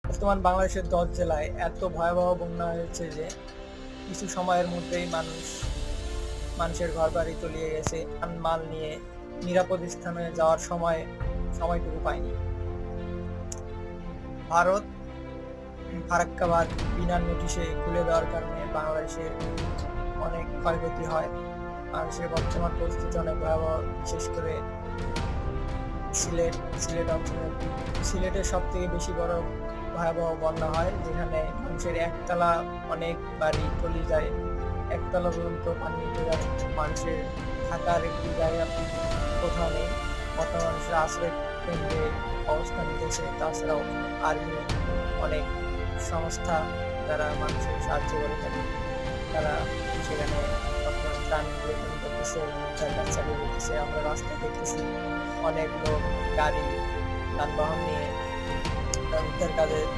বর্তমান বাংলাদেশের ১০ জেলায় এত ভয়াবহ বন্যা হয়েছে যে কিছু সময়ের মধ্যেই মানুষের ঘরবাড়ি তলিয়ে গেছে। মাল নিয়ে নিরাপদ স্থানে যাওয়ার সময়টুকু পায়নি। ভারত ফারাক্কা বাঁধ বিনা নোটিশে খুলে দেওয়ার কারণে বাংলাদেশের অনেক ক্ষয়ক্ষতি হয়। বাংলাদেশের বর্তমান পরিস্থিতি অনেক ভয়াবহ, বিশেষ করে সিলেট অঞ্চলে। সিলেটের সবথেকে বেশি বড় ভয়াবহ বন্যা হয়, যেখানে মানুষের একতলা অনেক বাড়ি তলিয়ে যায়, একতলা পর্যন্ত পানি উঠে যায়। মানুষের থাকার একটি জায়গা কোথাও নেই। বর্তমান মানুষের আশ্রয় কেন্দ্রে অবস্থান নিতেছে। তাছাড়াও আর্মি অনেক সংস্থা যারা মানুষের সাহায্য করে থাকে, তারা সেখানে বর্তমানে ত্রাণ বিতরণ করতেছে, কাজ চালিয়ে যেতেছে। আমরা রাস্তায় দেখতেছি অনেক লোক গাড়ি যানবাহন নিয়ে উদ্ধার কাজে